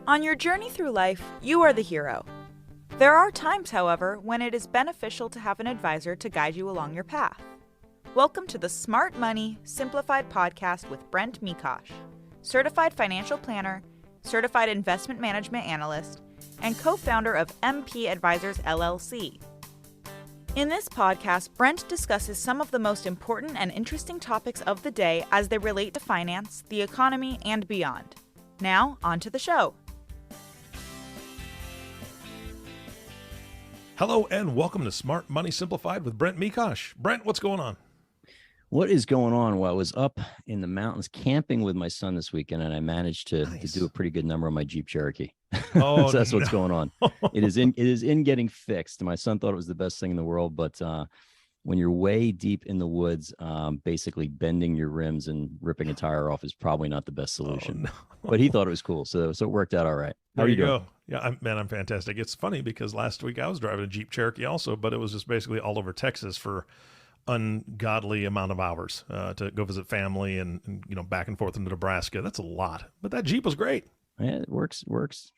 On your journey through life, you are the hero. There are times, however, when it is beneficial to have an advisor to guide you along your path. Welcome to the Smart Money Simplified podcast with Brent Mekosh, certified financial planner, certified investment management analyst, and co-founder of MP Advisors LLC. In this podcast, Brent discusses some of the most important and interesting topics of the day as they relate to finance, the economy, and beyond. Now, on to the show. Hello and welcome to Smart Money Simplified with Brent Mekosh. Brent, what's going on? What is going on? Well, I was up in the mountains camping with my son this weekend, and I managed to do a pretty good number on my Jeep Cherokee. Oh, so that's what's going on. It is in getting fixed. My son thought it was the best thing in the world, but when you're way deep in the woods, basically bending your rims and ripping a tire off is probably not the best solution. Oh, no. But he thought it was cool, so it worked out all right. How There are you you doing? go. Yeah, I'm fantastic. It's funny because last week I was driving a Jeep Cherokee also, but it was just basically all over Texas for ungodly amount of hours to go visit family and back and forth into Nebraska. That's a lot, but that Jeep was great. Yeah, it works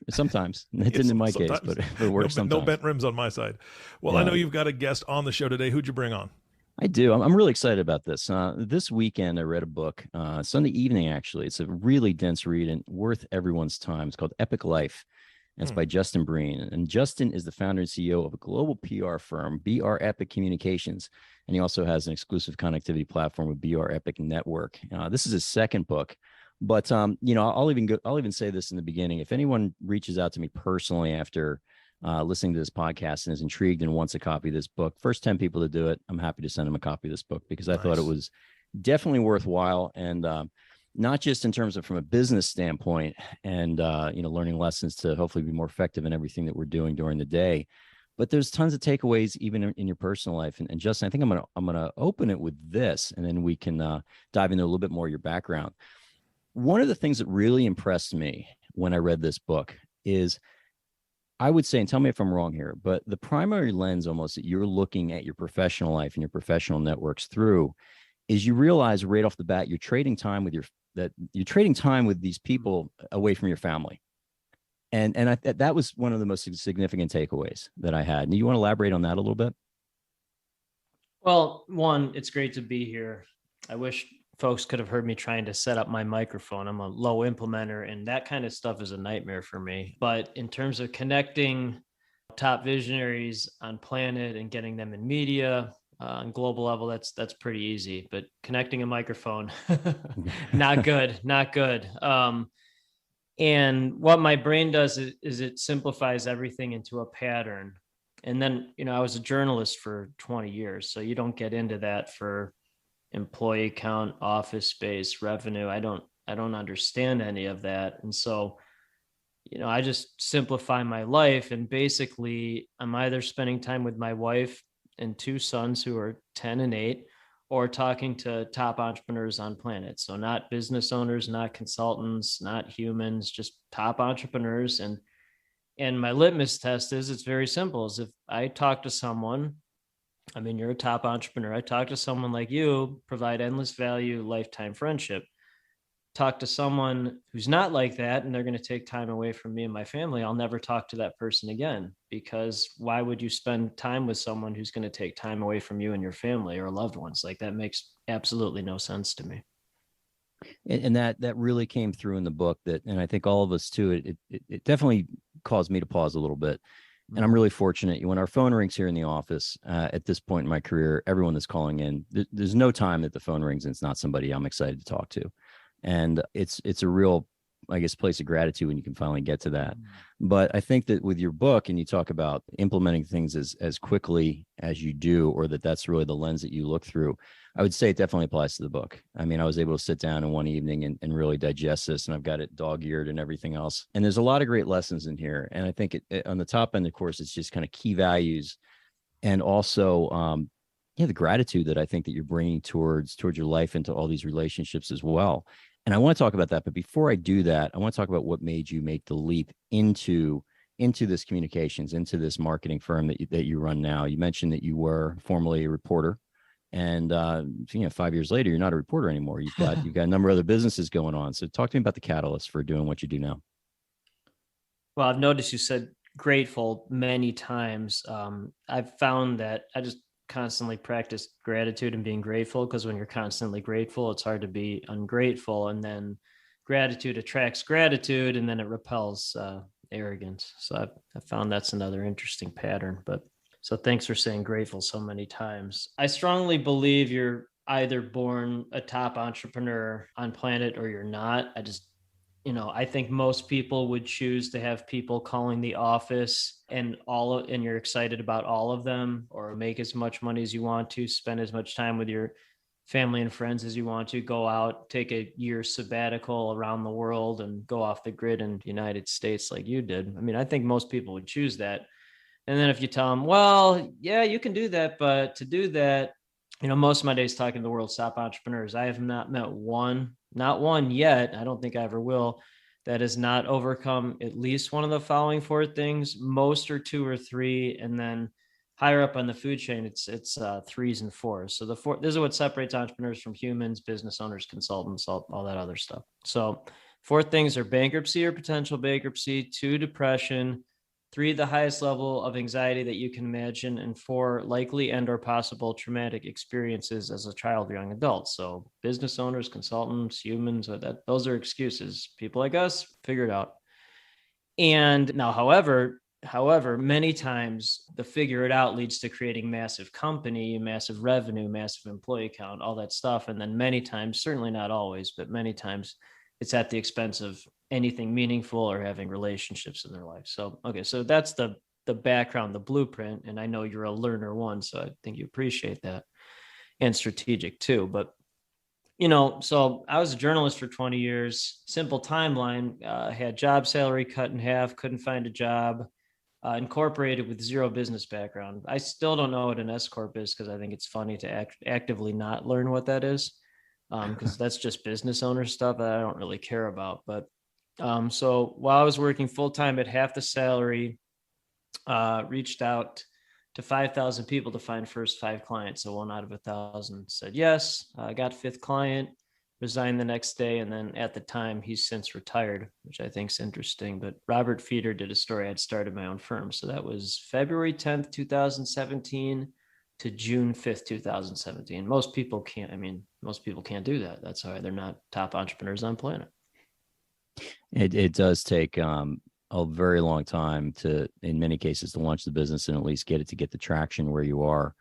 sometimes. It didn't in my case, but it works sometimes. No bent rims on my side. Well, Yeah. I know you've got a guest on the show today. Who'd you bring on? I do. I'm really excited about this. This weekend, I read a book, Sunday evening, actually. It's a really dense read and worth everyone's time. It's called Epic Life, and it's by Justin Breen. And Justin is the founder and CEO of a global PR firm, BrEpic Communications. And he also has an exclusive connectivity platform with BrEpic Network. This is his second book. But, I'll even say this in the beginning. If anyone reaches out to me personally after listening to this podcast and is intrigued and wants a copy of this book, first 10 people to do it, I'm happy to send them a copy of this book because I thought it was definitely worthwhile. And not just in terms of from a business standpoint and, learning lessons to hopefully be more effective in everything that we're doing during the day, but there's tons of takeaways even in your personal life. And Justin, I think I'm gonna open it with this, and then we can dive into a little bit more of your background. One of the things that really impressed me when I read this book is, I would say, and tell me if I'm wrong here, but the primary lens almost that you're looking at your professional life and your professional networks through is you realize right off the bat you're trading time with these people away from your family. And that was one of the most significant takeaways that I had. And you want to elaborate on that a little bit? Well, one, it's great to be here. I wish folks could have heard me trying to set up my microphone. I'm a low implementer, and that kind of stuff is a nightmare for me. But in terms of connecting top visionaries on planet and getting them in media on global level, that's pretty easy. But connecting a microphone, not good. And what my brain does is it simplifies everything into a pattern. And then, I was a journalist for 20 years, so you don't get into that for employee count, office space, revenue. I don't understand any of that. And so, I just simplify my life. And basically, I'm either spending time with my wife and two sons who are 10 and 8, or talking to top entrepreneurs on planet. So not business owners, not consultants, not humans, just top entrepreneurs. And my litmus test is, it's very simple, is if I talk to someone, you're a top entrepreneur. I talk to someone like you, provide endless value, lifetime friendship. Talk to someone who's not like that, and they're going to take time away from me and my family. I'll never talk to that person again, because why would you spend time with someone who's going to take time away from you and your family or loved ones? Like, that makes absolutely no sense to me. And that really came through in the book, and I think all of us too, it definitely caused me to pause a little bit. And I'm really fortunate. When our phone rings here in the office, at this point in my career, everyone that's calling in, there's no time that the phone rings and it's not somebody I'm excited to talk to. And it's a real, I guess, place of gratitude when you can finally get to that. But I think that with your book, and you talk about implementing things as quickly as you do, or that's really the lens that you look through, I would say it definitely applies to the book. I was able to sit down in one evening and really digest this, and I've got it dog-eared and everything else. And there's a lot of great lessons in here. And I think on the top end, of course, it's just kind of key values, and also the gratitude that I think that you're bringing towards your life, into all these relationships as well. And I want to talk about that. But before I do that, I want to talk about what made you make the leap into this communications, into this marketing firm that you run now. You mentioned that you were formerly a reporter, and 5 years later, you're not a reporter anymore. You've got a number of other businesses going on. So talk to me about the catalyst for doing what you do now. Well, I've noticed you said grateful many times. I've found that I just constantly practice gratitude and being grateful, because when you're constantly grateful, it's hard to be ungrateful. And then gratitude attracts gratitude, and then it repels arrogance. So I've found that's another interesting pattern. But so thanks for saying grateful so many times. I strongly believe you're either born a top entrepreneur on planet or you're not. I think most people would choose to have people calling the office and you're excited about all of them, or make as much money as you want to, spend as much time with your family and friends as you want to, go out, take a year sabbatical around the world and go off the grid in the United States like you did. I mean, I think most people would choose that. And then if you tell them, well, yeah, you can do that, but to do that, most of my days talking to the world's top entrepreneurs, I have not met not one yet, I don't think I ever will, that has not overcome at least one of the following four things. Most are two or three, and then higher up on the food chain, it's threes and fours. So this is what separates entrepreneurs from humans, business owners, consultants, all that other stuff. So four things are bankruptcy or potential bankruptcy, two, depression, three, the highest level of anxiety that you can imagine, and four, likely and or possible traumatic experiences as a child or young adult. So business owners, consultants, humans, those are excuses. People like us figure it out. And now, however, many times the figure it out leads to creating massive company, massive revenue, massive employee count, all that stuff. And then many times, certainly not always, but many times it's at the expense of anything meaningful or having relationships in their life. So, okay. So that's the background, the blueprint. And I know you're a learner one, so I think you appreciate that, and strategic too. But, so I was a journalist for 20 years, simple timeline, had job salary cut in half, couldn't find a job, incorporated with zero business background. I still don't know what an S Corp is, because I think it's funny to actively not learn what that is. Because that's just business owner stuff that I don't really care about. But so while I was working full-time at half the salary, reached out to 5,000 people to find first 5 clients. So 1 out of 1,000 said yes. I got 5th client, resigned the next day. And then at the time, he's since retired, which I think is interesting. But Robert Feeder did a story. I'd started my own firm. So that was February 10th, 2017 to June 5th, 2017. Most people can't do that. That's why they're not top entrepreneurs on planet. It does take a very long time in many cases, to launch the business and at least get the traction where you are.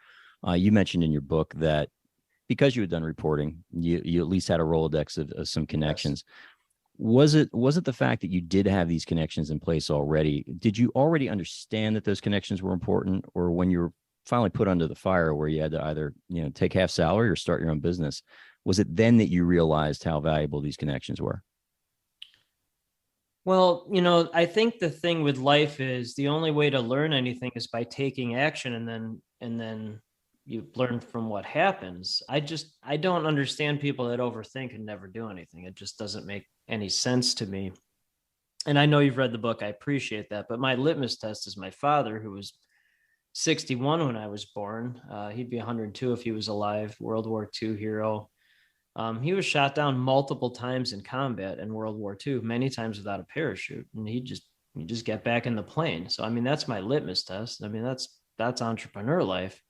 You mentioned in your book that because you had done reporting, you at least had a Rolodex of some connections. Yes. Was it the fact that you did have these connections in place already? Did you already understand that those connections were important, or when you were finally put under the fire where you had to either, take half salary or start your own business, was it then that you realized how valuable these connections were? Well, I think the thing with life is the only way to learn anything is by taking action, and then you learn from what happens. I don't understand people that overthink and never do anything. It just doesn't make any sense to me. And I know you've read the book. I appreciate that. But my litmus test is my father, who was 61 when I was born. He'd be 102 if he was alive. World War II hero. He was shot down multiple times in combat in World War II, many times without a parachute, and he just get back in the plane. So, I mean, that's my litmus test. I mean, that's entrepreneur life.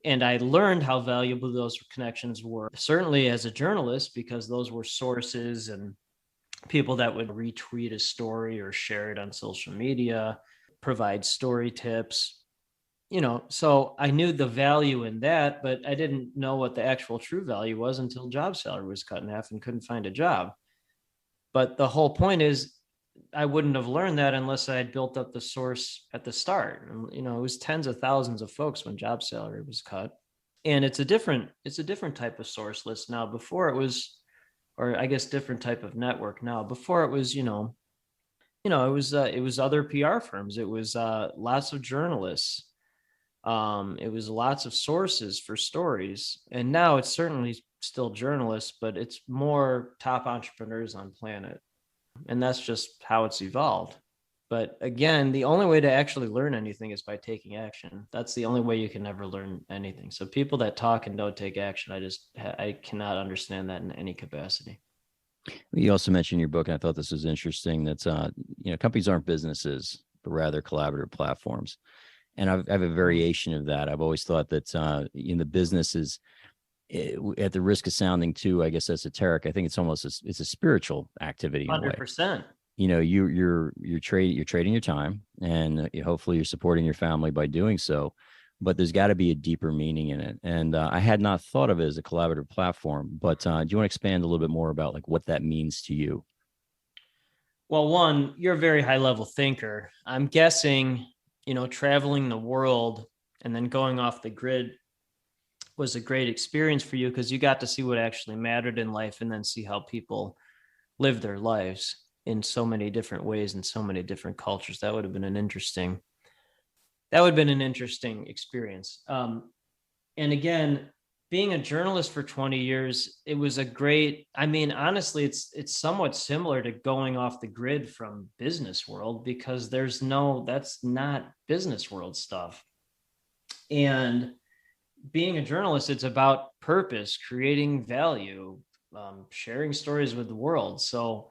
And I learned how valuable those connections were, certainly as a journalist, because those were sources and people that would retweet a story or share it on social media, provide story tips. So I knew the value in that, but I didn't know what the actual true value was until job salary was cut in half and couldn't find a job. But the whole point is, I wouldn't have learned that unless I had built up the source at the start. And, it was tens of thousands of folks when job salary was cut. And it's a different type of source list now. Before it was, or I guess different type of network now. Before it was, it was other PR firms. It was lots of journalists. It was lots of sources for stories. And now it's certainly still journalists, but it's more top entrepreneurs on planet. And that's just how it's evolved. But again, the only way to actually learn anything is by taking action. That's the only way you can ever learn anything. So people that talk and don't take action, I cannot understand that in any capacity. You also mentioned in your book, and I thought this was interesting, that companies aren't businesses, but rather collaborative platforms. And I have a variation of that. I've always thought that in the business is, at the risk of sounding too, I guess, esoteric, I think it's almost it's a spiritual activity in a way. 100%. You're trading your time, and hopefully you're supporting your family by doing so. But there's got to be a deeper meaning in it. And I had not thought of it as a collaborative platform, but do you want to expand a little bit more about like what that means to you? Well, one, you're a very high level thinker. I'm guessing, traveling the world and then going off the grid was a great experience for you because you got to see what actually mattered in life and then see how people live their lives in so many different ways in so many different cultures. That would have been an interesting experience. And again, being a journalist for 20 years, it was honestly, it's somewhat similar to going off the grid from business world because that's not business world stuff. And being a journalist, it's about purpose, creating value, sharing stories with the world. So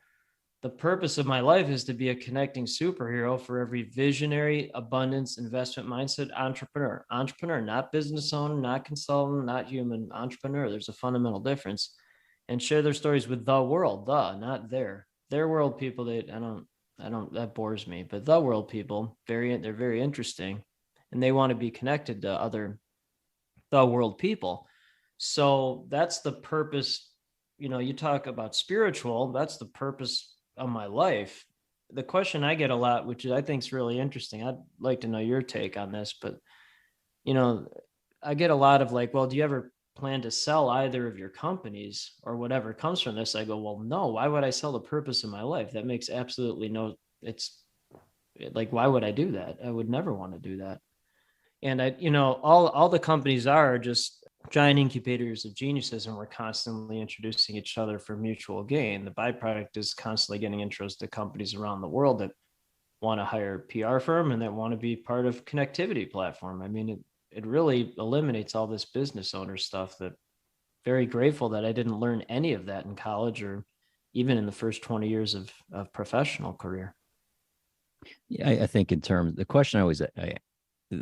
the purpose of my life is to be a connecting superhero for every visionary, abundance, investment mindset entrepreneur, not business owner, not consultant, not human, entrepreneur. There's a fundamental difference, and share their stories with the world, not their world people. That bores me, but the world people, they're very interesting, and they want to be connected to other the world people. So that's the purpose. You talk about spiritual, that's the purpose of my life. The question I get a lot, which I think is really interesting, I'd like to know your take on this, but I get a lot of like, well, do you ever plan to sell either of your companies or whatever comes from this? I go, well, no, why would I sell the purpose of my life? That makes absolutely it's like, why would I do that? I would never want to do that. And all the companies are just giant incubators of geniuses, and we're constantly introducing each other for mutual gain. The byproduct is constantly getting intros to companies around the world that want to hire a PR firm and that want to be part of connectivity platform. I mean, it really eliminates all this business owner stuff. That very grateful that I didn't learn any of that in college or even in the first 20 years of professional career. Yeah, I think the question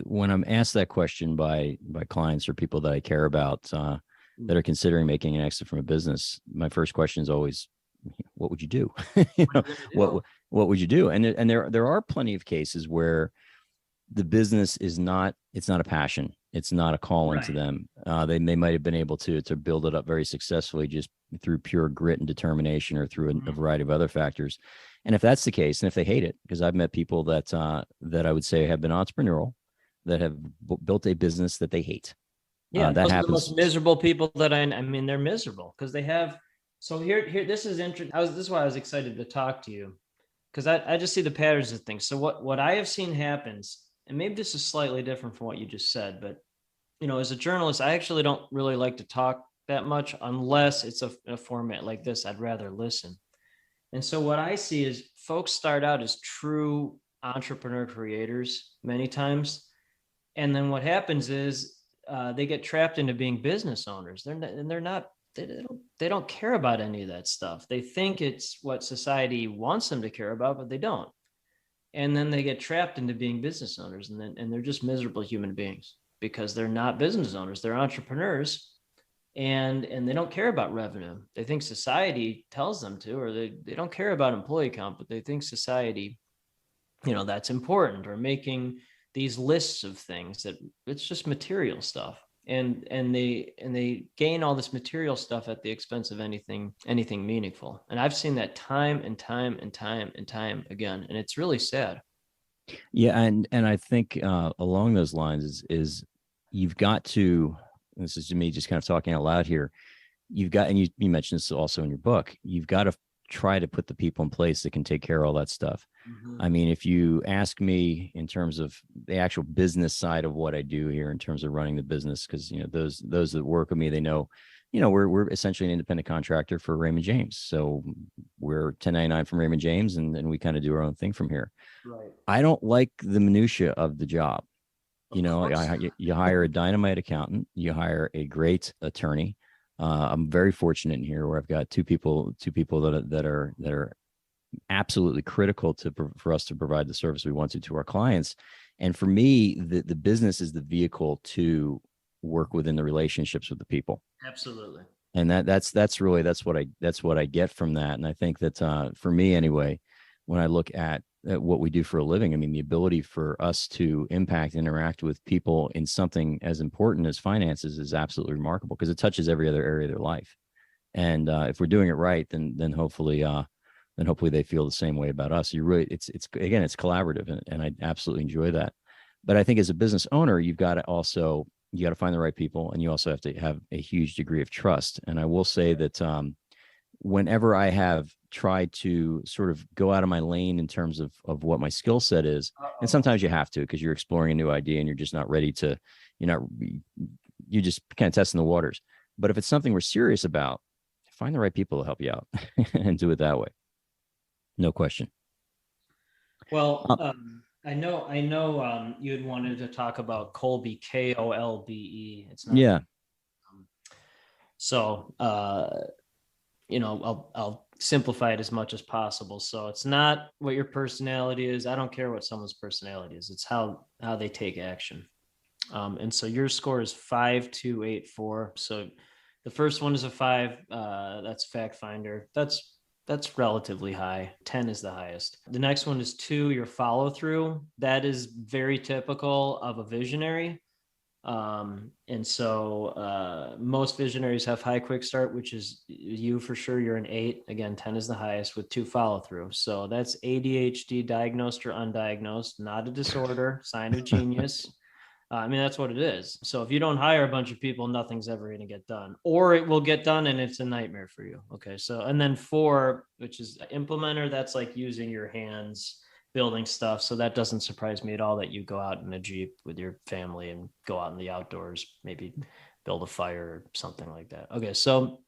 when I'm asked that question by clients or people that I care about that are considering making an exit from a business, my first question is always, what would you do? What would you do? And there are plenty of cases where the business it's not a passion. It's not a calling to them. They might have been able to build it up very successfully just through pure grit and determination or through a variety of other factors. And if that's the case, and if they hate it, because I've met people that I would say have been entrepreneurial, that have built a business that they hate. Yeah, that happens. The most miserable people that I mean, they're miserable because they have. So here, this is interesting. This is why I was excited to talk to you, because I just see the patterns of things. So what I have seen happens, and maybe this is slightly different from what you just said, but as a journalist, I actually don't really like to talk that much unless it's a format like this. I'd rather listen. And so what I see is folks start out as true entrepreneur creators many times. And then what happens is they get trapped into being business owners. They don't care about any of that stuff. They think it's what society wants them to care about, but they don't. And then they get trapped into being business owners, and they're just miserable human beings because they're not business owners. They're entrepreneurs, and they don't care about revenue. They think society tells them to, or they don't care about employee count, but they think society, that's important, or making these lists of things that it's just material stuff. And they gain all this material stuff at the expense of anything meaningful. And I've seen that time and time and time and time again. And it's really sad. Yeah. And I think along those lines is you've got to, this is to me just kind of talking out loud here, you've got, and you mentioned this also in your book, you've got to try to put the people in place that can take care of all that stuff. Mm-hmm. I mean, if you ask me in terms of the actual business side of what I do here in terms of running the business, because those that work with me, they know, we're essentially an independent contractor for Raymond James. So we're 1099 from Raymond James, and we kind of do our own thing from here. Right. I don't like the minutia of the job. You hire a dynamite accountant, you hire a great attorney, I'm very fortunate in here where I've got two people that are absolutely critical for us to provide the service we want to our clients. And for me, the business is the vehicle to work within the relationships with the people. Absolutely. And that's what I get from that. And I think that for me anyway, when I look at what we do for a living, I mean, the ability for us to impact, interact with people in something as important as finances is absolutely remarkable, because it touches every other area of their life. And if we're doing it right, then hopefully they feel the same way about us. It's collaborative, and I absolutely enjoy that. But I think as a business owner, you got to find the right people, and you also have to have a huge degree of trust. And I will say that whenever I have tried to sort of go out of my lane in terms of what my skill set is, and sometimes you have to, because you're exploring a new idea and you're just not ready to, you're just kind of testing the waters. But if it's something we're serious about, find the right people to help you out and do it that way. No question. Well, I know you had wanted to talk about Kolbe, Kolbe. It's not. Yeah. So, I'll simplify it as much as possible. So it's not what your personality is. I don't care what someone's personality is. It's how they take action. And so your score is 5.284. So the first one is a 5. That's Fact Finder. That's relatively high. 10 is the highest. The next one is 2, your follow through. That is very typical of a visionary. And so most visionaries have high quick start, which is you for sure. You're an 8. Again, 10 is the highest with 2 follow through. So that's ADHD, diagnosed or undiagnosed, not a disorder, sign of genius. I mean, that's what it is. So if you don't hire a bunch of people, nothing's ever going to get done, or it will get done and it's a nightmare for you. Okay. So, and then 4, which is implementer, that's like using your hands, building stuff. So that doesn't surprise me at all that you go out in a Jeep with your family and go out in the outdoors, maybe build a fire or something like that. Okay. So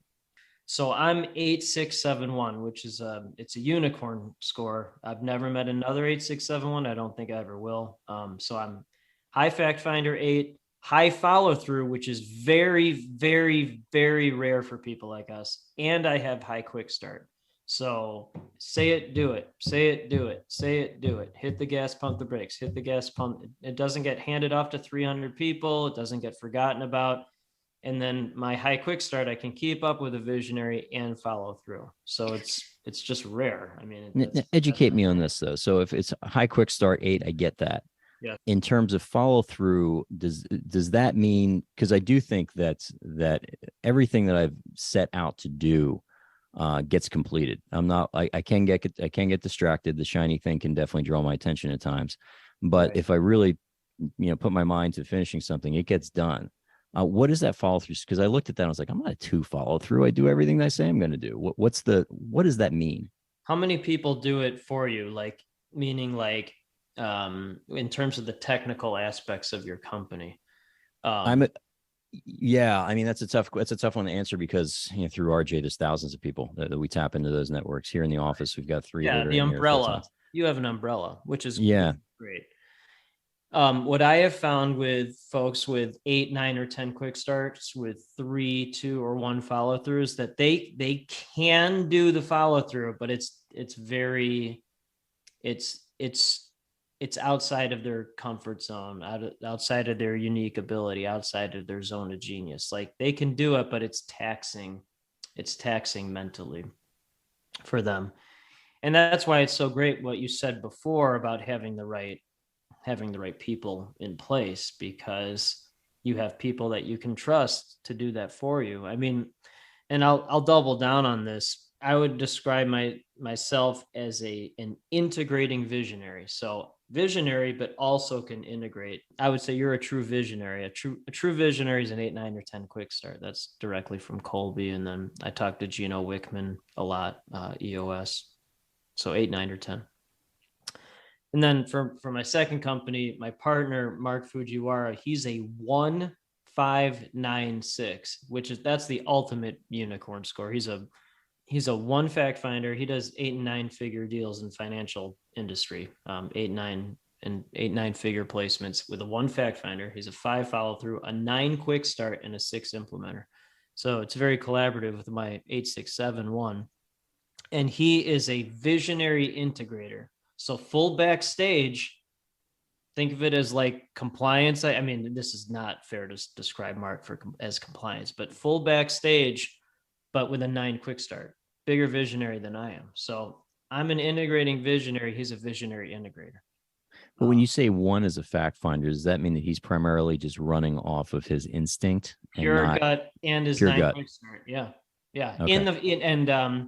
I'm 8.671, which is it's a unicorn score. I've never met another 8.671. I don't think I ever will. So I'm high fact finder 8, high follow through, which is very, very, very rare for people like us. And I have high quick start. So say it, do it, say it, do it, say it, do it, hit the gas, pump the brakes, hit the gas, pump. It doesn't get handed off to 300 people. It doesn't get forgotten about. And then my high quick start, I can keep up with a visionary and follow through. So it's just rare. I mean, educate me on this though. So if it's high quick start 8, I get that. Yeah. In terms of follow through, does that mean, because I do think that everything that I've set out to do gets completed. I can get distracted. The shiny thing can definitely draw my attention at times, but if I really, put my mind to finishing something, it gets done. What is that follow through? Because I looked at that and I was like, I'm not a 2 follow through. I do everything that I say I'm going to do. What does that mean? How many people do it for you? Like, meaning like, in terms of the technical aspects of your company? I mean, that's a tough one to answer, because through RJ, there's thousands of people that we tap into those networks. Here in the office, we've got 3. Yeah, the umbrella. You have an umbrella, which is great. What I have found with folks with 8, 9, or 10 quick starts with 3, 2, or 1 follow through is that they can do the follow through, but it's outside of their comfort zone, outside of their unique ability, outside of their zone of genius. Like, they can do it, but it's taxing mentally for them. And that's why it's so great what you said before about having the right people in place, because you have people that you can trust to do that for you. I mean, and I'll double down on this. I would describe myself as an integrating visionary. So visionary, but also can integrate. I would say you're a true visionary. A true visionary is an 8, 9, or 10 quick start. That's directly from Kolbe. And then I talked to Gino Wickman a lot, EOS. So 8, 9, or 10. And then for my second company, my partner, Mark Fujiwara, he's a 1.596, that's the ultimate unicorn score. He's a 1 fact finder. He does 8 and 9 figure deals in financial industry, 8, 9 figure placements with a 1 fact finder. He's a 5 follow through, a 9 quick start, and a 6 implementer. So it's very collaborative with my 8671. And he is a visionary integrator. So full backstage, think of it as like compliance. I mean, this is not fair to describe Mark as compliance, but full backstage, but with a 9 quick start, bigger visionary than I am. So I'm an integrating visionary. He's a visionary integrator. But when you say one is a fact finder, does that mean that he's primarily just running off of his instinct and pure not gut and his pure 9 gut? quick start? Yeah. Yeah. Okay.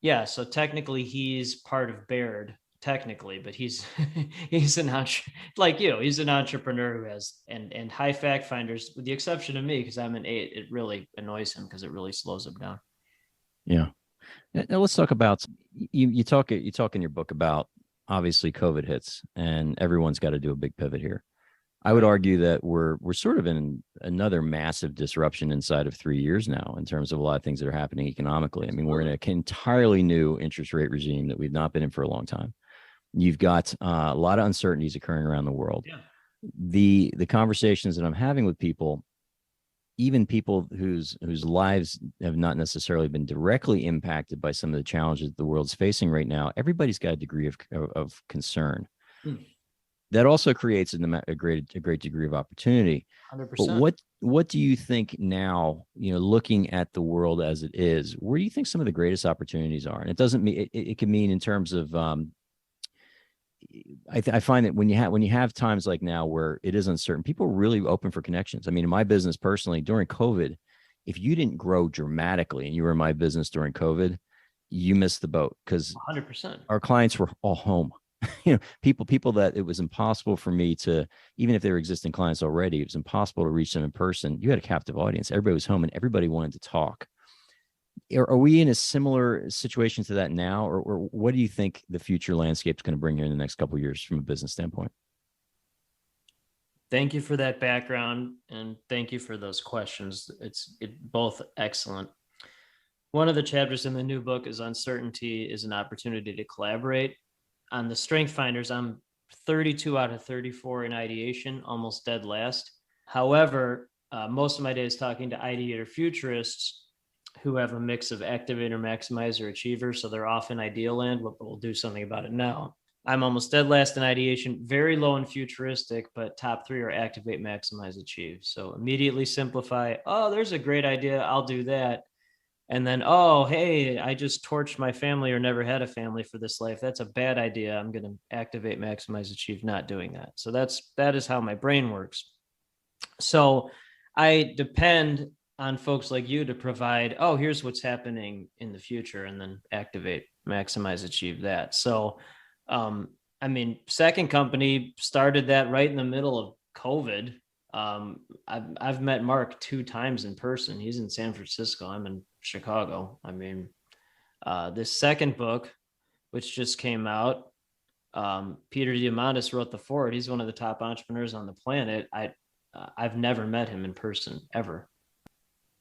Yeah. So technically he's part of Baird, technically, but he's he's like you. He's an entrepreneur who has and high fact finders, with the exception of me, because I'm an 8. It really annoys him because it really slows him down. Yeah. Now let's talk about you talk in your book about obviously COVID hits and everyone's got to do a big pivot here. I would argue that we're sort of in another massive disruption inside of 3 years now in terms of a lot of things that are happening economically. I mean, we're in an entirely new interest rate regime that we've not been in for a long time. You've got a lot of uncertainties occurring around the world. Yeah. The conversations that I'm having with people, even people whose lives have not necessarily been directly impacted by some of the challenges the world's facing right now, everybody's got a degree of concern. That also creates a great degree of opportunity. 100%. But what do you think now, looking at the world as it is, where do you think some of the greatest opportunities are? And it doesn't mean it can mean in terms of I find that when you have times like now where it is uncertain, people are really open for connections. I mean, in my business personally, during COVID, if you didn't grow dramatically and you were in my business during COVID, you missed the boat because 100%. Our clients were all home. People that it was impossible for me to, even if they were existing clients already, it was impossible to reach them in person. You had a captive audience. Everybody was home and everybody wanted to talk. Are we in a similar situation to that now? Or what do you think the future landscape is going to bring here in the next couple of years from a business standpoint? Thank you for that background. And thank you for those questions. It's both excellent. One of the chapters in the new book is uncertainty is an opportunity to collaborate. On the strength finders, I'm 32 out of 34 in ideation, almost dead last. However, most of my day is talking to ideator futurists who have a mix of activator, maximizer, achiever. So they're off in ideal land, but we'll do something about it now. I'm almost dead last in ideation, very low in futuristic, but top 3 are activate, maximize, achieve. So immediately simplify. Oh, there's a great idea. I'll do that. And then, oh, hey, I just torched my family or never had a family for this life. That's a bad idea. I'm going to activate, maximize, achieve, not doing that. So that is how my brain works. So I depend on folks like you to provide, oh, here's what's happening in the future, and then activate, maximize, achieve that. So, second company started that right in the middle of COVID. I've met Mark 2 times in person. He's in San Francisco. I'm in Chicago. This second book, which just came out, Peter Diamandis wrote the foreword. He's one of the top entrepreneurs on the planet. I've never met him in person ever.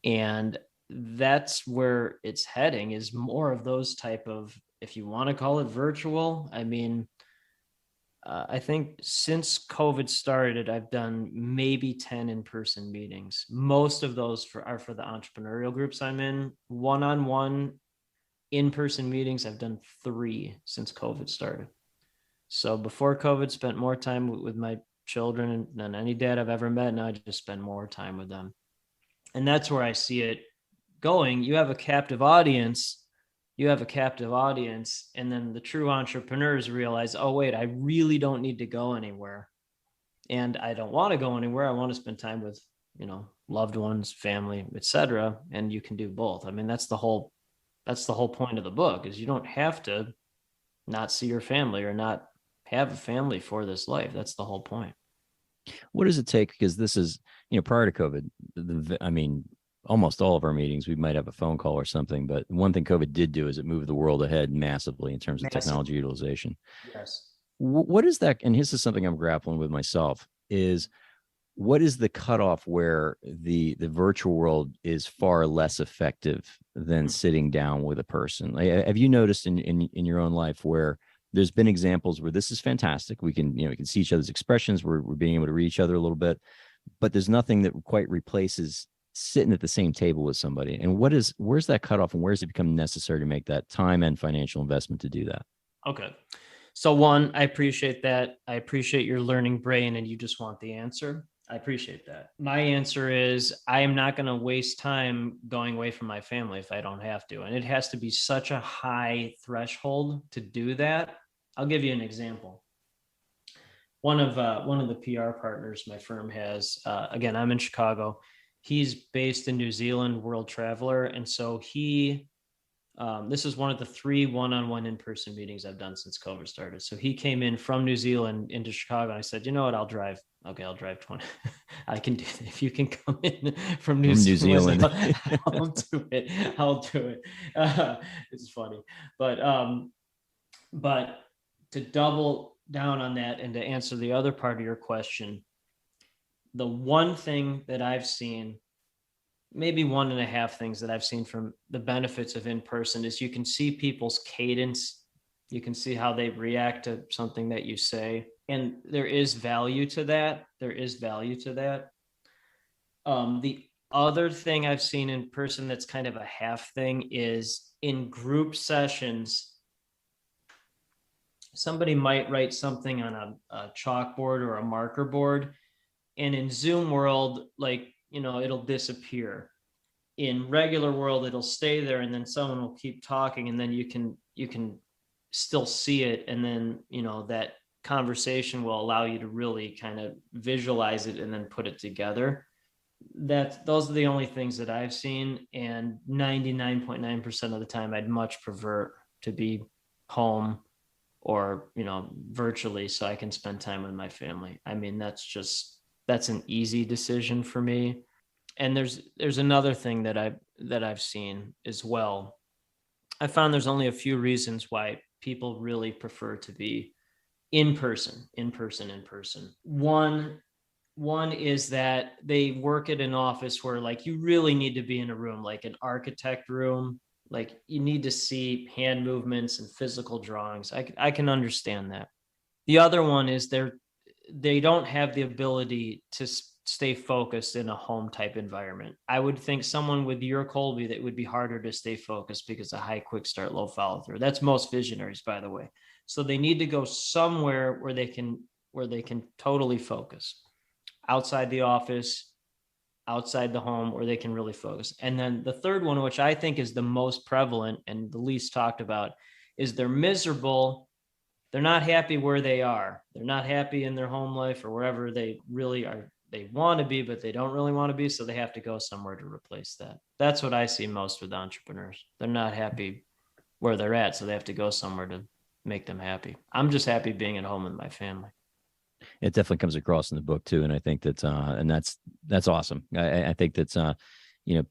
And that's where it's heading, is more of those type of, if you want to call it virtual. I think since COVID started, I've done maybe 10 in-person meetings. Most of those are for the entrepreneurial groups I'm in. One-on-one in-person meetings, I've done 3 since COVID started. So before COVID, spent more time with my children than any dad I've ever met. Now I just spend more time with them. And that's where I see it going. You have a captive audience, and then the true entrepreneurs realize, oh, wait, I really don't need to go anywhere. And I don't want to go anywhere. I want to spend time with, loved ones, family, etc. And you can do both. That's the whole point of the book, is you don't have to not see your family or not have a family for this life. That's the whole point. What does it take? Because this is, prior to COVID, almost all of our meetings, we might have a phone call or something, but one thing COVID did do is it moved the world ahead massively in terms of technology utilization. Yes. What is that? And this is something I'm grappling with myself, is what is the cutoff where the virtual world is far less effective than sitting down with a person? Have you noticed in your own life where there's been examples where this is fantastic? We can, we can see each other's expressions. We're being able to read each other a little bit, but there's nothing that quite replaces sitting at the same table with somebody? And where's that cutoff, and where does it become necessary to make that time and financial investment to do that? Okay. So one, I appreciate that. I appreciate your learning brain and you just want the answer. I appreciate that. My answer is I am not going to waste time going away from my family if I don't have to. And it has to be such a high threshold to do that. I'll give you an example. One of the PR partners my firm has, again, I'm in Chicago. He's based in New Zealand, world traveler. And so this is one of the 3 one-on-one in-person meetings I've done since COVID started. So he came in from New Zealand into Chicago. And I said, you know what, I'll drive. Okay, I'll drive 20. I can do it. If you can come in from New Zealand. I'll do it. I'll do it. It's funny. But to double down on that and to answer the other part of your question, the one thing that I've seen, maybe 1.5 things that I've seen from the benefits of in-person is you can see people's cadence. You can see how they react to something that you say. And there is value to that. The other thing I've seen in person that's kind of a half thing is in group sessions, somebody might write something on a chalkboard or a marker board. And in Zoom world, it'll disappear. In regular world, it'll stay there and then someone will keep talking and then you can still see it. And then, that conversation will allow you to really kind of visualize it and then put it together. Those are the only things that I've seen. And 99.9% of the time, I'd much prefer to be home or, virtually so I can spend time with my family. I mean, that's an easy decision for me. And there's another thing that I've seen as well. I found there's only a few reasons why people really prefer to be in person. One is that they work at an office where you really need to be in a room, like an architect room, you need to see hand movements and physical drawings. I can understand that. The other one is they don't have the ability to stay focused in a home type environment. I would think someone with your Colby, that would be harder to stay focused because of high quick start, low follow through. That's most visionaries, by the way. So they need to go somewhere where they can totally focus, outside the office, outside the home, where they can really focus. And then the third one, which I think is the most prevalent and the least talked about, is they're miserable. They're not happy where they are. They're not happy in their home life or wherever they really are. They want to be, but they don't really want to be. So they have to go somewhere to replace that. That's what I see most with entrepreneurs. They're not happy where they're at. So they have to go somewhere to make them happy. I'm just happy being at home with my family. It definitely comes across in the book too. And I think that's that's awesome. I think that's,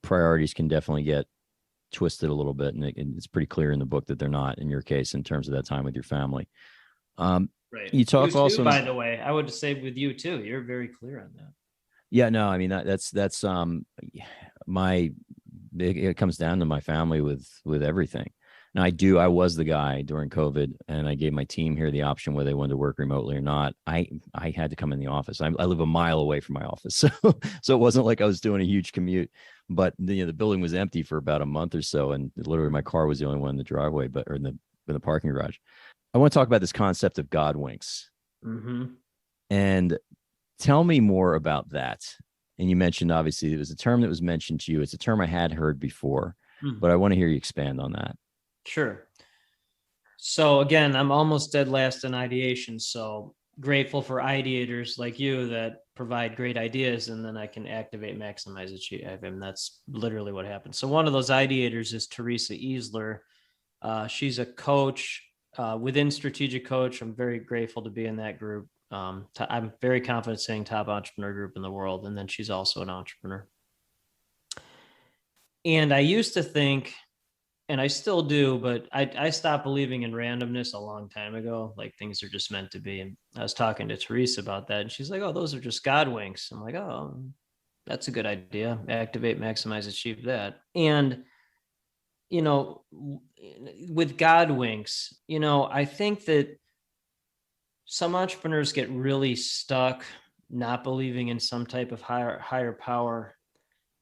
priorities can definitely get twisted a little bit. And it's pretty clear in the book that they're not, in your case, in terms of that time with your family. Right. You talk you also, too, by the way, I would say with you too, you're very clear on that. Yeah, no, I mean, that's it comes down to my family with everything. Now I was the guy during COVID, and I gave my team here the option whether they wanted to work remotely or not. I had to come in the office. I live a mile away from my office. So it wasn't like I was doing a huge commute, but the building was empty for about a month or so. And literally my car was the only one in the driveway, or in the parking garage. I want to talk about this concept of God winks. Mm-hmm. And tell me more about that. And you mentioned, obviously, it was a term that was mentioned to you. It's a term I had heard before, but I want to hear you expand on that. Sure. So again, I'm almost dead last in ideation. So grateful for ideators like you that provide great ideas, and then I can activate, maximize, achieve. And that's literally what happens. So one of those ideators is Teresa Easler. She's a coach within Strategic Coach. I'm very grateful to be in that group. I'm very confident saying top entrepreneur group in the world. And then she's also an entrepreneur. And I used to think, and I still do, but I stopped believing in randomness a long time ago. Like things are just meant to be. And I was talking to Teresa about that, and she's like, "Oh, those are just God winks." I'm like, "Oh, that's a good idea. Activate, maximize, achieve that." And, with God winks, I think that some entrepreneurs get really stuck not believing in some type of higher power.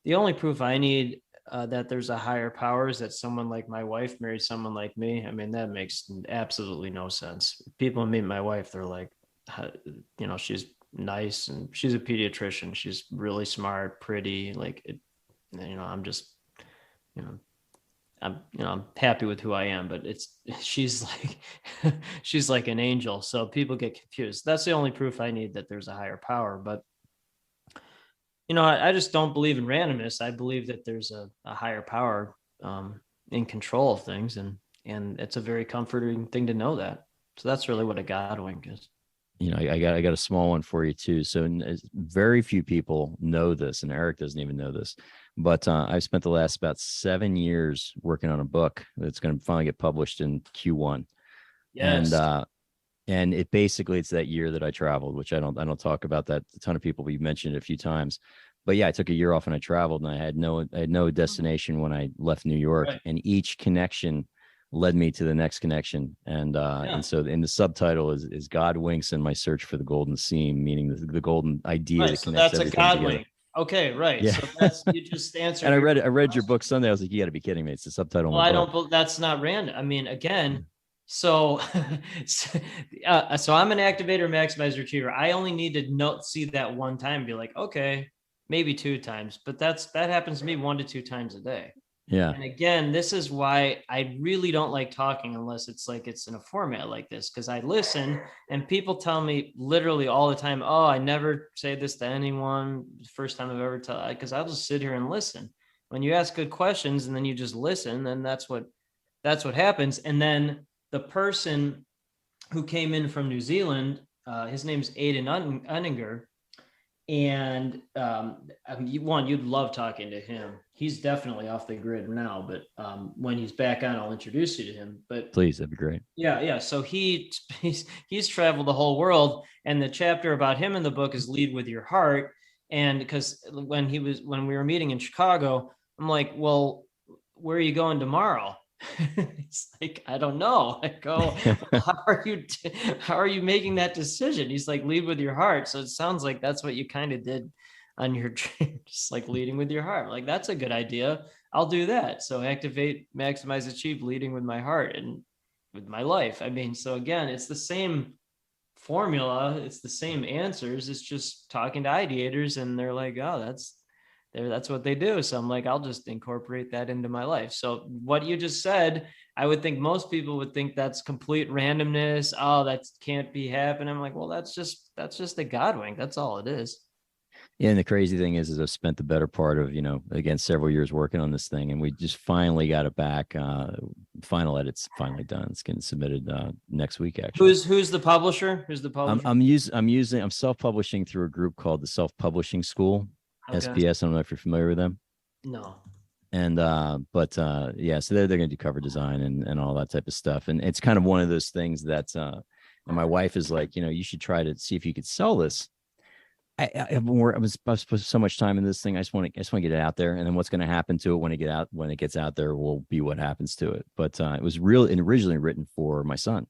the only proof I need that there's a higher power is that someone like my wife married someone like me. I mean, that makes absolutely no sense. People meet my wife, they're like, she's nice and she's a pediatrician. She's really smart, pretty. Like, I'm just, you know, I'm happy with who I am, but she's like, she's like an angel. So people get confused. That's the only proof I need that there's a higher power. But, I just don't believe in randomness. I believe that there's a higher power in control of things. And it's a very comforting thing to know that. So that's really what a God wink is. I got a small one for you too. So very few people know this, and Eric doesn't even know this, but I've spent the last about 7 years working on a book that's going to finally get published in Q1. Yes. And it's that year that I traveled, which I don't talk about that a ton of people, but you mentioned it a few times. But yeah, I took a year off and I traveled, and I had no destination when I left New York, Right. and each connection led me to the next connection. And so in the subtitle is God Winks in My Search for the Golden Seam, meaning the golden idea Right, that so connects that's everything a God together. wink. Okay, right. Yeah. So you just answered. And I read your book Sunday. I was like, you got to be kidding me. It's the subtitle. Well, of my I book. don't. That's not random. I mean, again, so so I'm an activator, maximizer, achiever. I only need to see that one time and be like, okay, maybe 2 times, but that happens to me 1 to 2 times a day. Yeah. And again, this is why I really don't like talking unless it's in a format like this, because I listen and people tell me literally all the time, oh, I never say this to anyone. First time I've ever told, because I'll just sit here and listen. When you ask good questions and then you just listen, then that's what happens. And then the person who came in from New Zealand, his name's Aidan Unninger. And you'd love talking to him. He's definitely off the grid now, but when he's back on, I'll introduce you to him. But please, that'd be great. Yeah. So he's traveled the whole world, and the chapter about him in the book is Lead with Your Heart. And because when we were meeting in Chicago, I'm like, well, where are you going tomorrow? It's like, I don't know. I go, well, how are you making that decision? He's like, lead with your heart. So it sounds like that's what you kind of did on your trip, just like leading with your heart. Like, that's a good idea. I'll do that. So activate, maximize, achieve, leading with my heart and with my life. I mean, so again, it's the same formula. It's the same answers. It's just talking to ideators, and they're like, oh, that's what they do. So I'm like, I'll just incorporate that into my life. So what you just said, I would think most people would think that's complete randomness. Oh, that can't be happening. I'm like, well, that's just a God wink. That's all it is. Yeah, and the crazy thing is I've spent the better part of, again, several years working on this thing, and we just finally got it back. Final edit's finally done. It's getting submitted next week, actually. Who's the publisher? Who's the publisher? I'm self-publishing through a group called the Self-Publishing School. Okay. SPS. I don't know if you're familiar with them. No. And yeah, so they're going to do cover design and all that type of stuff. And it's kind of one of those things that and my wife is like, you should try to see if you could sell this. I was supposed to put so much time in this thing. I just want to get it out there, and then what's going to happen to it when it gets out there will be what happens to it. But it was originally written for my son.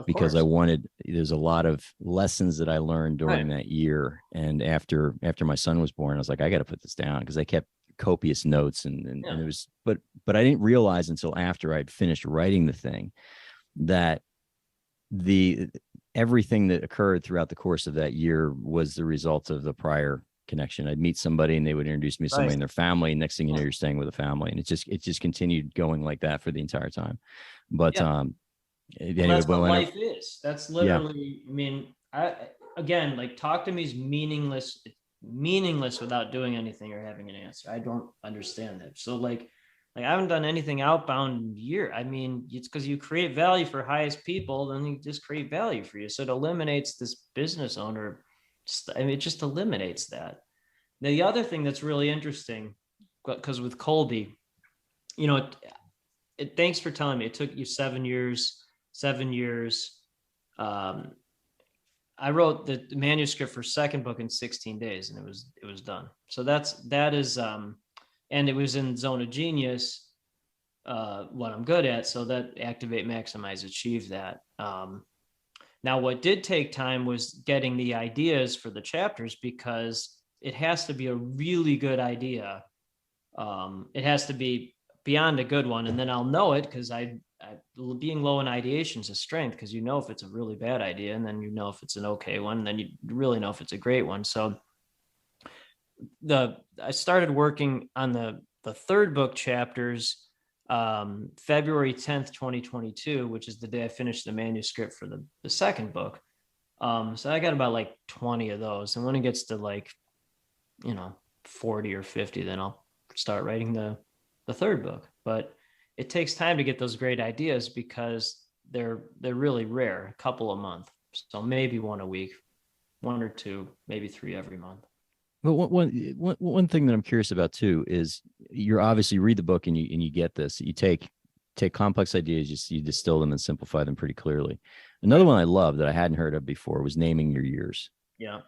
Because there's a lot of lessons that I learned during that year. And after my son was born, I was like, I got to put this down, because I kept copious notes and it was, but I didn't realize until after I'd finished writing the thing that everything that occurred throughout the course of that year was the result of the prior connection. I'd meet somebody and they would introduce me to somebody in their family. Next thing you know, you're staying with a family, and it just continued going like that for the entire time. But, anyway, that's what life is. That's literally, I mean, again, like, talk to me is meaningless without doing anything or having an answer. I don't understand that. So like I haven't done anything outbound in a year. I mean, it's because you create value for highest people, then you just create value for you. So it eliminates this business owner. It just eliminates that. Now, the other thing that's really interesting, because with Colby, thanks for telling me it took you 7 years. I wrote the manuscript for second book in 16 days, and it was done. So that is and it was in Zone of Genius, what I'm good at. So that activate, maximize, achieve that. Now, what did take time was getting the ideas for the chapters, because it has to be a really good idea It has to be beyond a good one. And then I'll know it because being low in ideation is a strength, because you know if it's a really bad idea, and then you know if it's an okay one, and then you really know if it's a great one. So I started working on the third book chapters February 10th, 2022, which is the day I finished the manuscript for the second book. So I got about like 20 of those. And when it gets to like, 40 or 50, then I'll start writing the third book. But it takes time to get those great ideas because they're really rare, a couple a month. So maybe one a week, one or two, maybe 3 every month. But one thing that I'm curious about too is you're obviously read the book and you get this. You take complex ideas, you distill them and simplify them pretty clearly. Another one I love that I hadn't heard of before was naming your years. Yeah.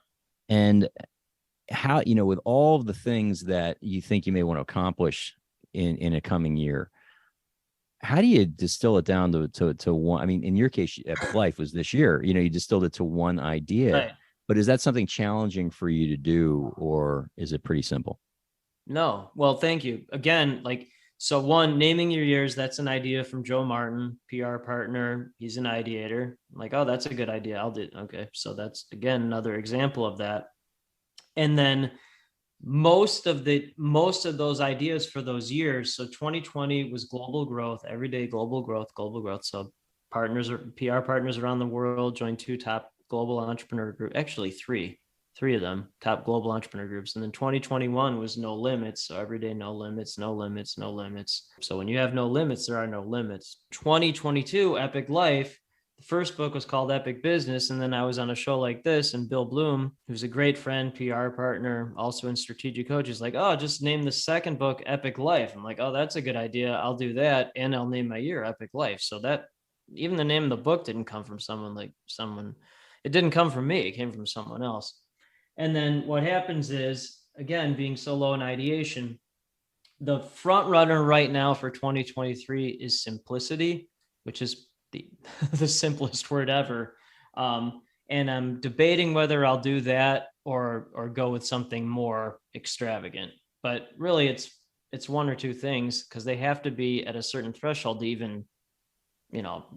And how, with all of the things that you think you may want to accomplish in a coming year, how do you distill it down to one? I mean, in your case, Epic Life was this year, you distilled it to one idea. Right. But is that something challenging for you to do, or is it pretty simple? No. Well, thank you. Again, so one, naming your years, that's an idea from Joe Martin, PR partner. He's an ideator. I'm like, oh, that's a good idea. I'll do it. Okay. So that's, again, another example of that. And then most of those ideas for those years. So 2020 was global growth, everyday global growth. So PR partners around the world joined 2 top global entrepreneur group, actually three of them, top global entrepreneur groups. And then 2021 was no limits. So every day, no limits. So when you have no limits, there are no limits. 2022 Epic Life, the first book was called Epic Business. And then I was on a show like this, and Bill Bloom, who's a great friend, PR partner, also in strategic coach, is like, oh, just name the second book Epic Life. I'm like, oh, that's a good idea. I'll do that. And I'll name my year Epic Life. So that, even the name of the book didn't come from it didn't come from me. It came from someone else. And then what happens is, again, being so low in ideation, the front runner right now for 2023 is simplicity, which is the simplest word ever. And I'm debating whether I'll do that or go with something more extravagant. But really, it's one or two things, because they have to be at a certain threshold to even,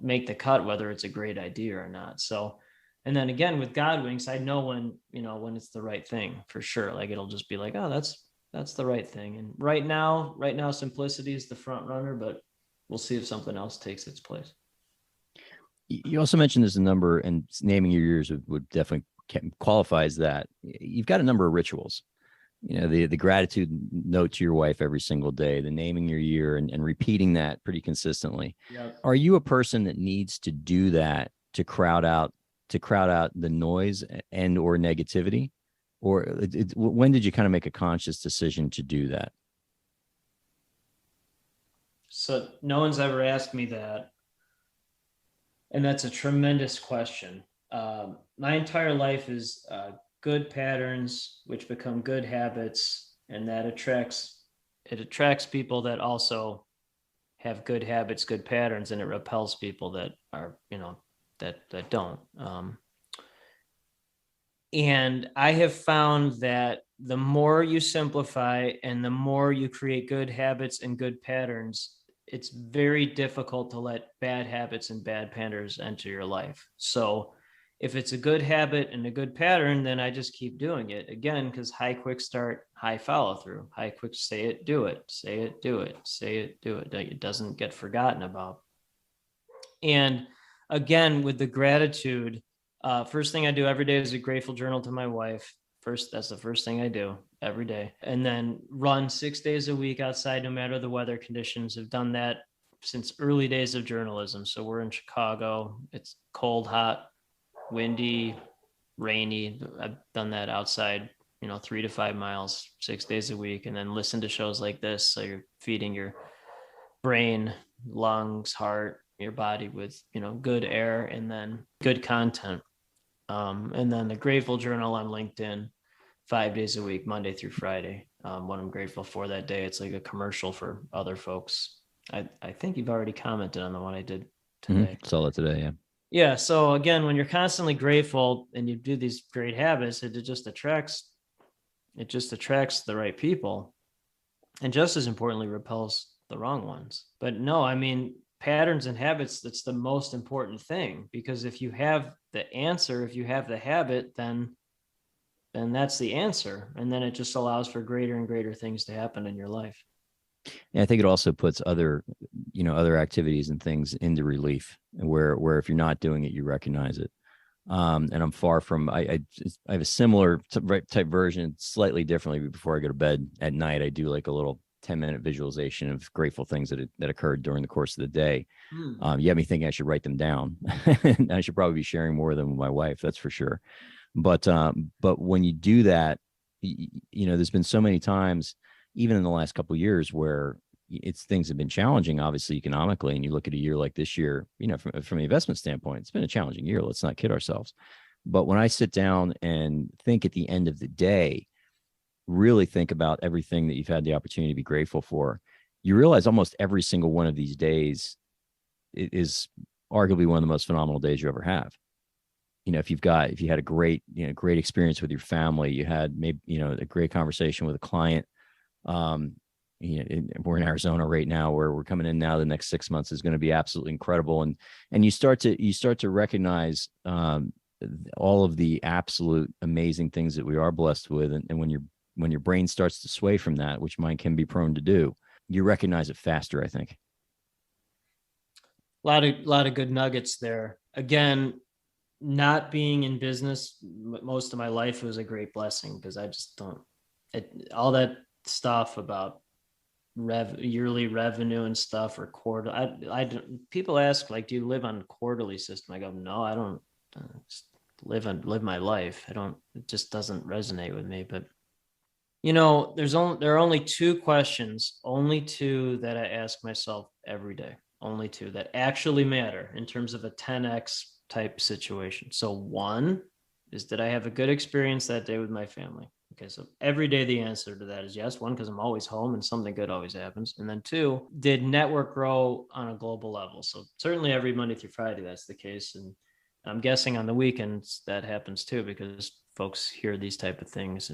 make the cut, whether it's a great idea or not. So, and then again, with Godwinks, I know when it's the right thing for sure. Like, it'll just be like, oh, that's the right thing. And right now, simplicity is the front runner, but we'll see if something else takes its place. You also mentioned there's a number, and naming your years would definitely qualifies that. You've got a number of rituals, the gratitude note to your wife every single day, the naming your year and repeating that pretty consistently. Yep. Are you a person that needs to do that to crowd out the noise and or negativity? Or when did you kind of make a conscious decision to do that? So no one's ever asked me that. And that's a tremendous question. My entire life is good patterns, which become good habits, and that attracts people that also have good habits, good patterns, and it repels people that are, that don't. And I have found that the more you simplify and the more you create good habits and good patterns, it's very difficult to let bad habits and bad patterns enter your life. So if it's a good habit and a good pattern, then I just keep doing it. Again, because high, quick start, high follow through. High, quick, say it, do it, say it, do it, say it, do it. It doesn't get forgotten about. And again, with the gratitude, first thing I do every day is a grateful journal to my wife. That's the first thing I do every day. And then run 6 days a week outside, no matter the weather conditions. I've done that since early days of journalism. So we're in Chicago. It's cold, hot, windy, rainy. I've done that outside, 3 to 5 miles, 6 days a week, and then listen to shows like this. So you're feeding your brain, lungs, heart, your body with, good air and then good content. And then the grateful journal on LinkedIn, 5 days a week, Monday through Friday. What I'm grateful for that day. It's like a commercial for other folks. I think you've already commented on the one I did today. Saw it today. Yeah. Yeah. So again, when you're constantly grateful and you do these great habits, it just attracts the right people. and just as importantly, repels the wrong ones. But no, I mean, patterns and habits, that's the most important thing, because if you have the answer, if you have the habit, then that's the answer. And then it just allows for greater and greater things to happen in your life. And I think it also puts other activities and things into relief, where if you're not doing it, you recognize it. And I'm far from, I have a similar type version, slightly differently. Before I go to bed at night, I do like a little 10-minute visualization of grateful things that occurred during the course of the day. You have me thinking I should write them down. I should probably be sharing more of them with my wife, that's for sure. But when you do that, there's been so many times, even in the last couple of years, where things have been challenging, obviously economically. And you look at a year like this year, from an investment standpoint, it's been a challenging year. Let's not kid ourselves. But when I sit down and think at the end of the day, really think about everything that you've had the opportunity to be grateful for, you realize almost every single one of these days is arguably one of the most phenomenal days you ever have. If you had a great experience with your family, you had maybe, a great conversation with a client. We're in Arizona right now, where we're coming in now. The next 6 months is going to be absolutely incredible. And you start to recognize all of the absolute amazing things that we are blessed with. And when your brain starts to sway from that, which mine can be prone to do, you recognize it faster, I think. A lot of good nuggets there. Again, not being in business most of my life was a great blessing, because I just don't, all that stuff about yearly revenue and stuff, or quarter. I don't, people ask, like, do you live on a quarterly system? I go, no, I don't. Just live my life. It just doesn't resonate with me. But there are only two questions, that I ask myself every day, only two that actually matter in terms of a 10x type situation. So one is, did I have a good experience that day with my family? Okay, so every day the answer to that is yes. One, because I'm always home and something good always happens. And then two, did network grow on a global level? So certainly every Monday through Friday, that's the case. And I'm guessing on the weekends that happens too, because folks hear these type of things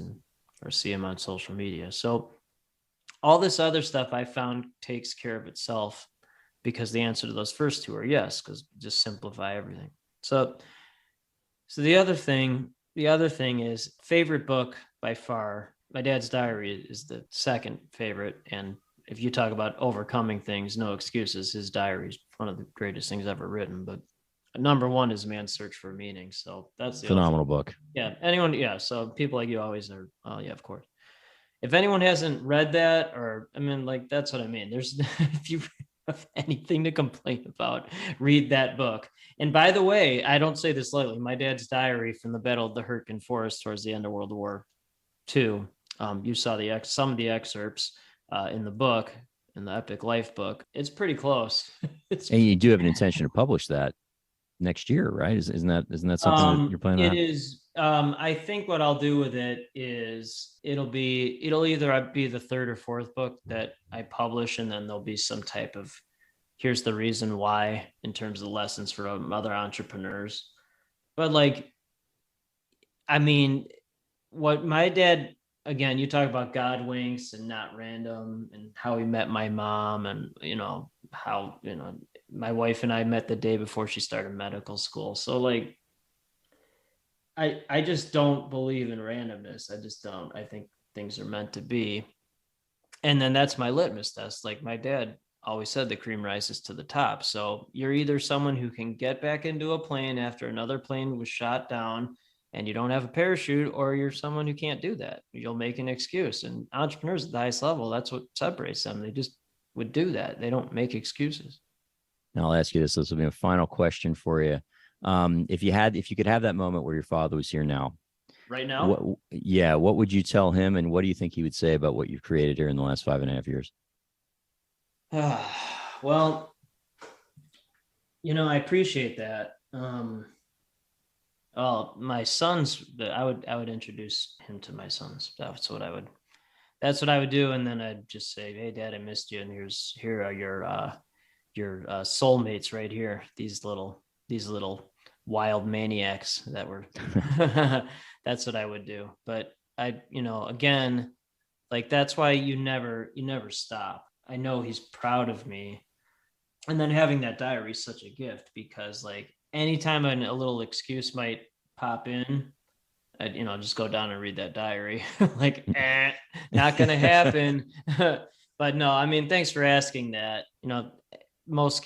or see them on social media. So all this other stuff I found takes care of itself, because the answer to those first two are yes, because just simplify everything. So the other thing is, favorite book by far, my dad's diary is the second favorite. And if you talk about overcoming things, no excuses, his diary is one of the greatest things ever written. But number one is Man's Search for Meaning. So that's the phenomenal book. Yeah. So people like you always are. Oh yeah, of course. If anyone hasn't read that, that's what I mean. There's, if you have anything to complain about, read that book. And by the way, I don't say this lightly. My dad's diary from the Battle of the Hurtgen Forest towards the end of World War II. You saw some of the excerpts in the book, in the Epic Life book. It's pretty close. And you do have an intention to publish that next year, right? Isn't that something that you're planning on? It is. I think what I'll do with it is it'll either be the third or fourth book that I publish, and then there'll be some type of, here's the reason why, in terms of lessons for other entrepreneurs. But what my dad, again, you talk about God winks and not random, and how he met my mom, and how my wife and I met the day before she started medical school. So I just don't believe in randomness. I just don't. I think things are meant to be. And then that's my litmus test. Like my dad always said, the cream rises to the top. So you're either someone who can get back into a plane after another plane was shot down and you don't have a parachute, or you're someone who can't do that. You'll make an excuse. And entrepreneurs at the highest level, that's what separates them. They just would do that. They don't make excuses. Now I'll ask you this. This will be a final question for you. If you could have that moment where your father was here now, right now, what would you tell him, and what do you think he would say about what you've created here in the last 5.5 years? Well, I appreciate that. My sons, I would introduce him to my sons. That's what I would do. And then I'd just say, hey Dad, I missed you. And here are your soulmates right here. These little wild maniacs that were, that's what I would do. But again, Like, that's why you never stop. I know he's proud of me. And then having that diary is such a gift, because like anytime a little excuse might pop in, I'd, just go down and read that diary. Like, not going to happen. But no, I mean, thanks for asking that. Most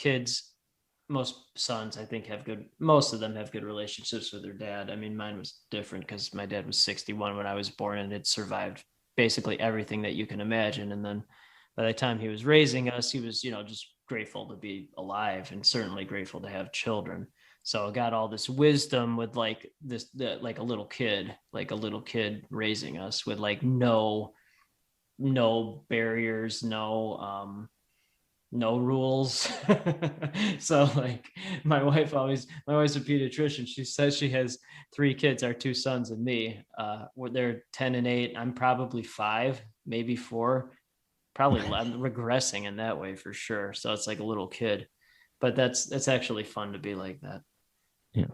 sons, I think, most of them have good relationships with their dad. I mean, mine was different because my dad was 61 when I was born, and had survived basically everything that you can imagine. And then by the time he was raising us, he was, just grateful to be alive, and certainly grateful to have children. So I got all this wisdom with like like a little kid raising us, with like no barriers, no rules. So like my wife's a pediatrician. She says she has 3 kids, our 2 sons and me. They're 10 and 8. I'm probably 5, maybe 4. Probably I'm regressing in that way for sure. So it's like a little kid, but that's actually fun to be like that. Yeah.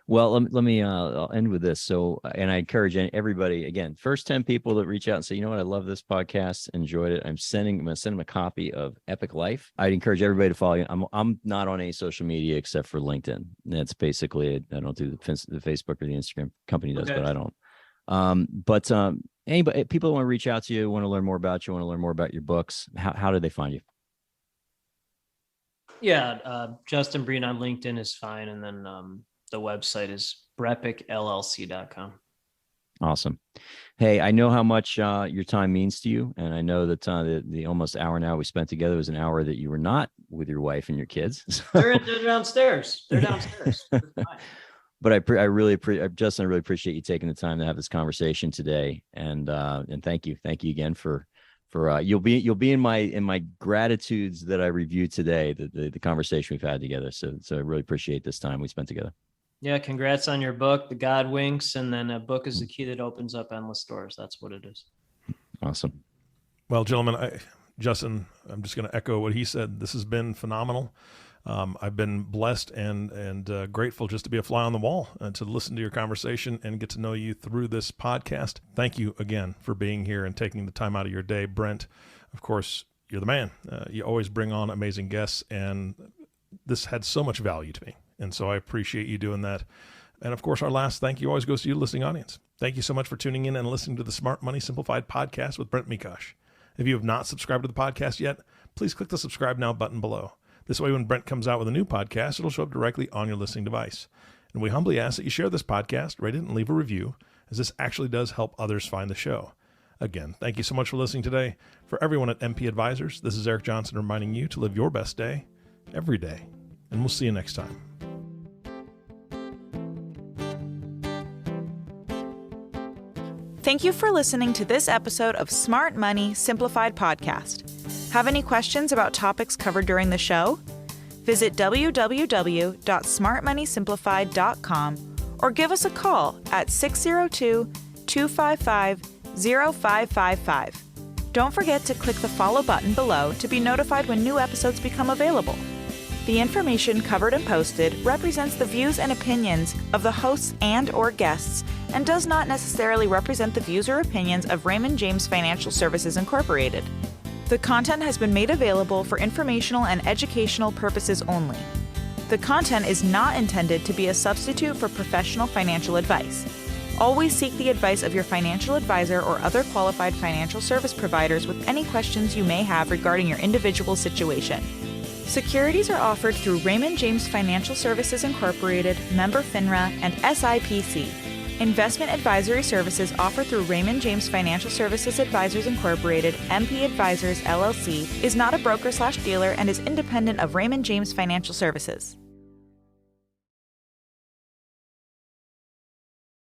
Well, let me I'll end with this. So, and I encourage everybody, again, first 10 people that reach out and say, you know what, I love this podcast, enjoyed it, I'm going to send them a copy of BrEpic Life. I'd encourage everybody to follow you. I'm not on any social media except for LinkedIn. That's basically it. I don't do the Facebook or the Instagram. Company does, okay, but I don't. Anybody, people want to reach out to you, want to learn more about you, want to learn more about your books, how do they find you? Yeah, Justin Breen on LinkedIn is fine. And then the website is BrEpicLLC.com. Awesome. Hey, I know how much your time means to you. And I know that the almost hour now we spent together was an hour that you were not with your wife and your kids. So. They're downstairs. They're downstairs. But Justin, I really appreciate you taking the time to have this conversation today. And thank you again for you'll be in my gratitudes that I reviewed today, the conversation we've had together. So I really appreciate this time we spent together. Yeah. Congrats on your book, The God Winks. And then a book is the key that opens up endless doors. That's what it is. Awesome. Well, gentlemen, Justin, I'm just going to echo what he said. This has been phenomenal. I've been blessed and grateful just to be a fly on the wall and to listen to your conversation and get to know you through this podcast. Thank you again for being here and taking the time out of your day. Brent, of course, you're the man. You always bring on amazing guests, and this had so much value to me. And so I appreciate you doing that. And of course, our last thank you always goes to you, listening audience. Thank you so much for tuning in and listening to the Smart Money Simplified podcast with Brent Mekosh. If you have not subscribed to the podcast yet, please click the subscribe now button below. This way, when Brent comes out with a new podcast, it'll show up directly on your listening device. And we humbly ask that you share this podcast, rate it, and leave a review, as this actually does help others find the show. Again, thank you so much for listening today. For everyone at MP Advisors, this is Eric Johnson reminding you to live your best day every day. And we'll see you next time. Thank you for listening to this episode of Smart Money Simplified Podcast. Have any questions about topics covered during the show? Visit www.smartmoneysimplified.com or give us a call at 602-255-0555. Don't forget to click the follow button below to be notified when new episodes become available. The information covered and posted represents the views and opinions of the hosts and/or guests and does not necessarily represent the views or opinions of Raymond James Financial Services Incorporated. The content has been made available for informational and educational purposes only. The content is not intended to be a substitute for professional financial advice. Always seek the advice of your financial advisor or other qualified financial service providers with any questions you may have regarding your individual situation. Securities are offered through Raymond James Financial Services Incorporated, member FINRA, and SIPC. Investment advisory services offered through Raymond James Financial Services Advisors Incorporated, MP Advisors LLC, is not a broker/dealer and is independent of Raymond James Financial Services.